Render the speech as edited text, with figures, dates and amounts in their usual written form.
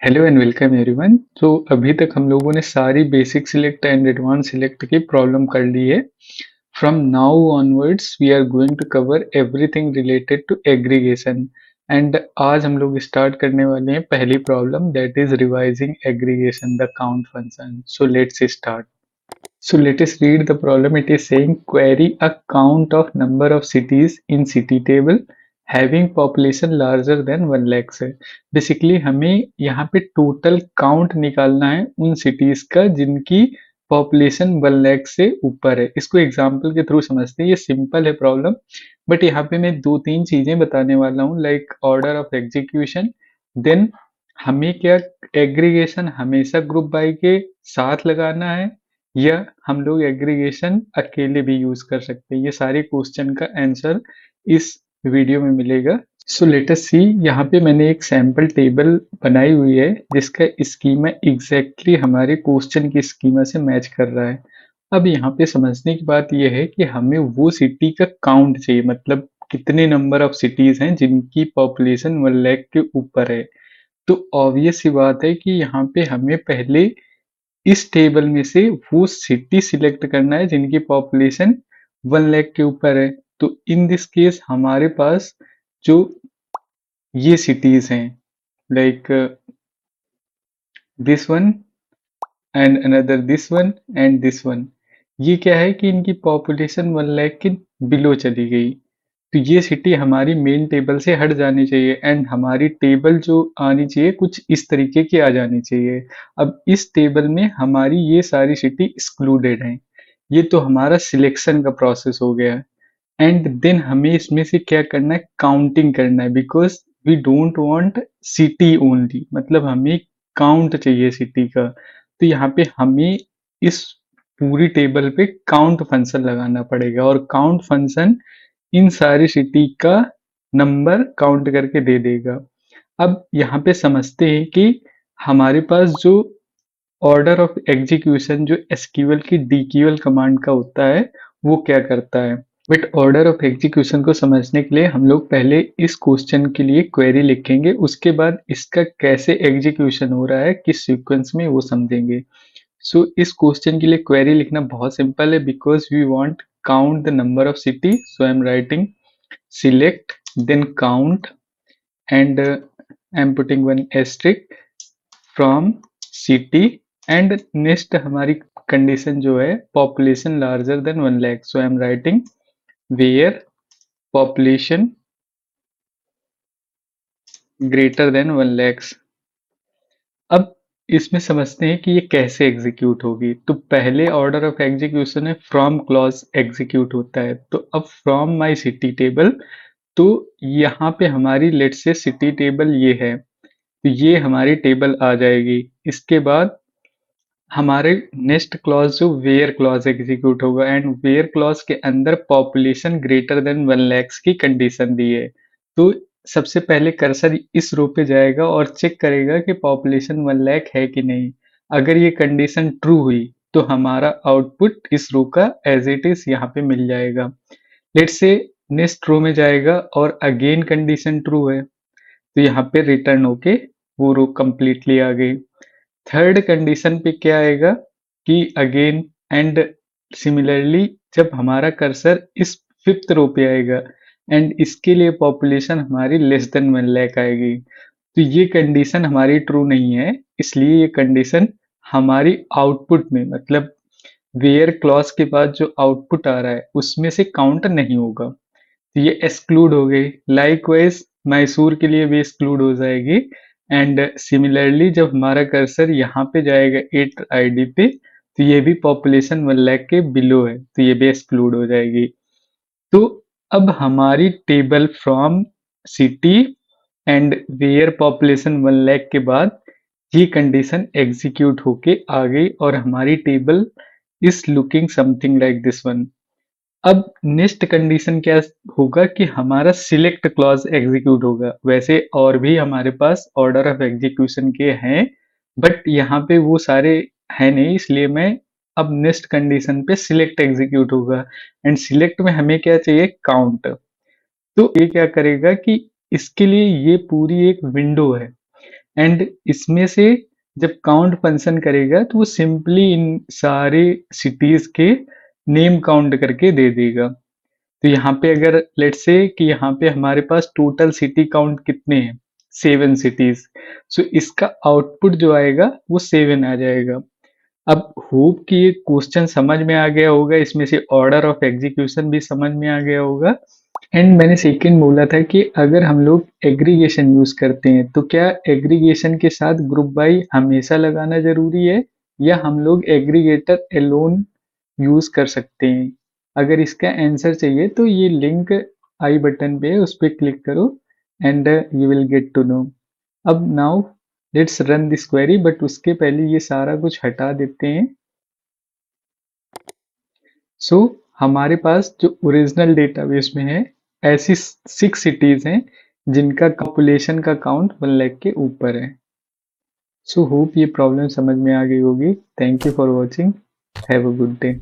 Hello and welcome everyone. तो अभी तक हम लोगों ने सारी basic select and advance select की प्रॉब्लम कर ली है। From now onwards we are going to cover everything related to aggregation. And आज हम लोग स्टार्ट करने वाले हैं पहली problem, that is revising aggregation the count function. So let's start. So let us read the problem. It is saying query a count of number of cities in city table having population larger than 1 lakh है। Basically हमें यहाँ पे total count निकालना है उन cities का जिनकी population 1 lakh से ऊपर है। इसको एग्जांपल के थ्रू समझते हैं। ये सिंपल है प्रॉब्लम, बट यहाँ पे मैं दो तीन चीजें बताने वाला हूँ, like order of execution, then हमें क्या एग्रीगेशन हमेशा ग्रुप बाय के साथ लगाना है या हम लोग एग्रीगेशन अकेले भी यूज कर सकते हैं। ये सारे क्वेश्चन का आंसर इस वीडियो में मिलेगा। सो लेट अस सी। यहाँ पे मैंने एक सैंपल टेबल बनाई हुई है जिसका स्कीमा एग्जैक्टली हमारे क्वेश्चन की स्कीमा से मैच कर रहा है। अब यहाँ पे समझने की बात यह है कि हमें वो सिटी का काउंट चाहिए, मतलब कितने नंबर ऑफ सिटीज हैं जिनकी पॉपुलेशन 1 लाख के ऊपर है। तो ऑब्वियस सी बात है कि यहाँ पे हमें पहले इस टेबल में से वो सिटी सिलेक्ट करना है जिनकी पॉपुलेशन 1 लाख के ऊपर है। तो इन दिस केस हमारे पास जो ये सिटीज हैं, like this one and another this one and this one, ये क्या है कि इनकी पॉपुलेशन 1 लाख के बिलो चली गई। तो ये सिटी हमारी मेन टेबल से हट जानी चाहिए एंड हमारी टेबल जो आनी चाहिए कुछ इस तरीके की आ जानी चाहिए। अब इस टेबल में हमारी ये सारी सिटी एक्सक्लूडेड हैं। ये तो हमारा सिलेक्शन का प्रोसेस हो गया। एंड देन हमें इसमें से क्या करना है, काउंटिंग करना है, because we don't want city only, मतलब हमें काउंट चाहिए सिटी का। तो यहाँ पे हमें इस पूरी टेबल पे काउंट फंक्शन लगाना पड़ेगा और काउंट फंक्शन इन सारी सिटी का नंबर काउंट करके दे देगा। अब यहाँ पे समझते हैं कि हमारे पास जो ऑर्डर ऑफ एग्जीक्यूशन जो एसक्यूएल की डीक्यूएल कमांड का होता है वो क्या करता है। बट ऑर्डर ऑफ एग्जीक्यूशन को समझने के लिए हम लोग पहले इस क्वेश्चन के लिए क्वेरी लिखेंगे, उसके बाद इसका कैसे एग्जीक्यूशन हो रहा है किस सीक्वेंस में वो समझेंगे। सो इस क्वेश्चन के लिए क्वेरी लिखना बहुत सिंपल है, because we want count the number of city. So I am writing select then count and I'm putting one asterisk from city and next हमारी कंडीशन जो है population larger than 1 lakh, so I'm writing where population greater than 1 lakhs। अब इसमें समझते हैं कि ये कैसे एग्जीक्यूट होगी। तो पहले ऑर्डर ऑफ एग्जीक्यूशन है फ्रॉम क्लॉज एग्जीक्यूट होता है। तो अब फ्रॉम माई सिटी टेबल, तो यहाँ पे हमारी लेट से सिटी टेबल ये है, तो ये हमारी टेबल आ जाएगी। इसके बाद हमारे नेक्स्ट क्लॉज जो वेयर क्लॉज एग्जीक्यूट होगा एंड वेयर क्लॉज के अंदर पॉपुलेशन ग्रेटर देन 1 लैक्स की कंडीशन दी है। तो सबसे पहले कर्सर इस रो पे जाएगा और चेक करेगा कि पॉपुलेशन 1 लाख है कि नहीं। अगर ये कंडीशन ट्रू हुई तो हमारा आउटपुट इस रो का एज इट इज यहाँ पे मिल जाएगा। लेट्स से नेक्स्ट रो में जाएगा और अगेन कंडीशन ट्रू है, तो यहाँ पे रिटर्न होके वो रो कंप्लीटली आ गई। थर्ड कंडीशन पे क्या आएगा कि अगेन एंड सिमिलरली जब हमारा कर्सर इस फिफ्थ रो पे आएगा एंड इसके लिए पॉपुलेशन हमारी लेस देन 1 लाख आएगी, तो ये कंडीशन हमारी ट्रू नहीं है। इसलिए ये कंडीशन हमारी आउटपुट में, मतलब वेयर क्लॉज के बाद जो आउटपुट आ रहा है उसमें से काउंट नहीं होगा, तो ये एक्सक्लूड हो गई। लाइकवाइज मैसूर के लिए भी एक्सक्लूड हो जाएगी। एंड सिमिलरली जब हमारा कर्सर यहाँ पे जाएगा 8 आईडी पे, तो ये भी पॉपुलेशन 1 लाख के बिलो है, तो ये भी एक्सक्लूड हो जाएगी। तो अब हमारी table from city and where population 1 lakh के बाद ये कंडीशन एग्जीक्यूट होके आ गई और हमारी table is looking something like this one. अब नेक्स्ट कंडीशन क्या होगा कि हमारा सिलेक्ट क्लॉज एग्जीक्यूट होगा। वैसे और भी हमारे पास ऑर्डर ऑफ एग्जीक्यूशन के हैं, बट यहाँ पे वो सारे हैं नहीं, इसलिए मैं अब नेक्स्ट कंडीशन पे सिलेक्ट एग्जीक्यूट होगा एंड सिलेक्ट में हमें क्या चाहिए, काउंट। तो ये क्या करेगा कि इसके लिए ये पूरी एक विंडो है एंड इसमें से जब काउंट फंक्शन करेगा तो वो सिंपली इन सारे सिटीज के नेम काउंट करके दे देगा। तो यहाँ पे अगर लेट्स से कि यहाँ पे हमारे पास टोटल सिटी काउंट कितने हैं, 7 सिटीज। सो इसका आउटपुट जो आएगा वो 7 आ जाएगा। अब होप कि ये क्वेश्चन समझ में आ गया होगा, इसमें से ऑर्डर ऑफ एग्जीक्यूशन भी समझ में आ गया होगा। एंड मैंने सेकंड बोला था कि अगर हम लोग एग्रीगेशन यूज करते हैं तो क्या एग्रीगेशन के साथ ग्रुप बाई हमेशा लगाना जरूरी है, या हम लोग एग्रीगेटर एलोन यूज कर सकते हैं? अगर इसका आंसर चाहिए तो ये लिंक आई बटन पे है, उस पर क्लिक करो and you will get to know. अब now let's run this query, but उसके पहले ये सारा कुछ हटा देते हैं। सो हमारे पास जो ओरिजिनल डेटाबेस में है, ऐसी 6 सिटीज हैं जिनका पॉपुलेशन का काउंट 1 लाख के ऊपर है। सो होप ये प्रॉब्लम समझ में आ गई होगी। Thank you for watching. Have a good day.